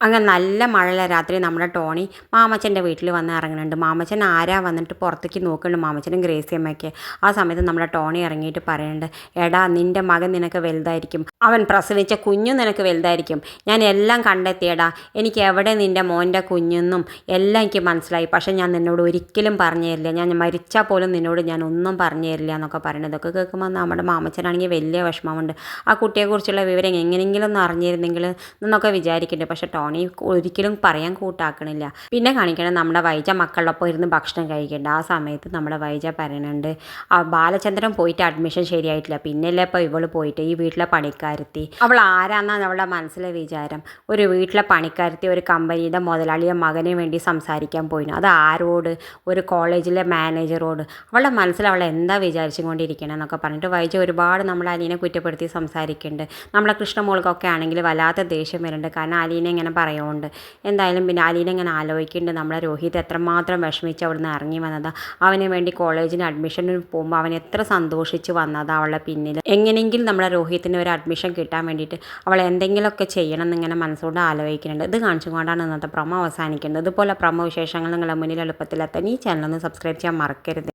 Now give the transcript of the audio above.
അങ്ങനെ നല്ല മഴയുള്ള രാത്രി നമ്മുടെ ടോണി മാമച്ചൻ്റെ വീട്ടിൽ വന്ന് ഇറങ്ങുന്നുണ്ട്. മാമച്ചൻ ആരാ വന്നിട്ട് പുറത്തേക്ക് നോക്കുന്നുണ്ട്, മാമച്ചനും ഗ്രേസിയമ്മയ്ക്ക്. ആ സമയത്ത് നമ്മുടെ ടോണി ഇറങ്ങിയിട്ട് പറയുന്നുണ്ട്, എടാ നിൻ്റെ മകൻ നിനക്ക് വലുതായിരിക്കും, അവൻ പ്രസവിച്ച കുഞ്ഞു നിനക്ക് വലുതായിരിക്കും, ഞാൻ എല്ലാം കണ്ടെത്തിയടാ, എനിക്ക് എവിടെ നിൻ്റെ മോൻ്റെ കുഞ്ഞെന്നും എല്ലാം എനിക്ക് മനസ്സിലായി, പക്ഷേ ഞാൻ നിന്നോട് ഒരിക്കലും പറഞ്ഞു തരില്ല, ഞാൻ മരിച്ചാൽ പോലും നിന്നോട് ഞാൻ ഒന്നും പറഞ്ഞു തരില്ല എന്നൊക്കെ പറയുന്നത്. ഇതൊക്കെ കേൾക്കുമ്പോൾ നമ്മുടെ മാമച്ചനാണെങ്കിൽ വലിയ വിഷമമുണ്ട്. ആ കുട്ടിയെക്കുറിച്ചുള്ള വിവരം എങ്ങനെയെങ്കിലും ഒന്ന് അറിഞ്ഞിരുന്നെങ്കിൽ എന്നൊക്കെ വിചാരിക്കുന്നുണ്ട്. പക്ഷേ ടോണി ഒരിക്കലും പറയാൻ കൂട്ടാക്കണില്ല. പിന്നെ കാണിക്കണം നമ്മുടെ വൈജ മക്കളൊപ്പം ഇരുന്ന് ഭക്ഷണം കഴിക്കേണ്ട. ആ സമയത്ത് നമ്മുടെ വൈജ പറയുന്നുണ്ട്, ആ ബാലചന്ദ്രൻ പോയിട്ട് അഡ്മിഷൻ ശരിയായിട്ടില്ല, പിന്നെയല്ലേ ഇപ്പോൾ ഇവള് പോയിട്ട് ഈ വീട്ടിലെ പണിക്കാരത്തി, അവൾ ആരാന്നാണ് അവളുടെ മനസ്സിലെ വിചാരം. ഒരു വീട്ടിലെ പണിക്കാരത്തി ഒരു കമ്പനിയുടെ മുതലാളിയുടെ മകന് വേണ്ടി സംസാരിക്കാൻ പോയിരുന്നു. അത് ആരോട്? ഒരു കോളേജിലെ മാനേജറോട്. അവളുടെ മനസ്സിൽ അവൾ എന്താ വിചാരിച്ചും കൊണ്ടിരിക്കണം എന്നൊക്കെ പറഞ്ഞിട്ട് വൈജ ഒരുപാട് നമ്മളെ അലീനെ കുറ്റപ്പെടുത്തി സംസാരിക്കുന്നുണ്ട്. നമ്മളെ കൃഷ്ണമോൾക്കൊക്കെ ആണെങ്കിൽ വല്ലാത്ത ദേഷ്യം വരുന്നുണ്ട്. കാരണം അലീനെ ഇങ്ങനെ പറയുന്നുണ്ട്. എന്തായാലും പിന്നെ അലീന ഇങ്ങനെ ആലോചിക്കുന്നുണ്ട്, നമ്മളെ രോഹിത് എത്രമാത്രം വിഷമിച്ച് അവിടുന്ന് ഇറങ്ങി വന്നതാ, അവന് വേണ്ടി കോളേജിന് അഡ്മിഷന് പോകുമ്പോൾ അവൻ എത്ര സന്തോഷിച്ച് വന്നതാ അവളുടെ പിന്നിൽ. എങ്ങനെയെങ്കിലും നമ്മളെ രോഹിത്തിന് ഒരു അഡ്മിഷൻ കിട്ടാൻ വേണ്ടിയിട്ട് അവൾ എന്തെങ്കിലുമൊക്കെ ചെയ്യണം എന്നിങ്ങനെ മനസ്സുകൊണ്ട് ആലോചിക്കുന്നുണ്ട്. ഇത് കാണിച്ചുകൊണ്ടാണ് ഇന്നത്തെ പ്രൊമോ അവസാനിക്കുന്നത്. ഇതുപോലെ പ്രൊമോ വിശേഷങ്ങൾ നിങ്ങളുടെ മുന്നിൽ എളുപ്പത്തിലെത്താൻ ഈ ചാനൽ ഒന്ന് സബ്സ്ക്രൈബ് ചെയ്യാൻ മറക്കരുത്.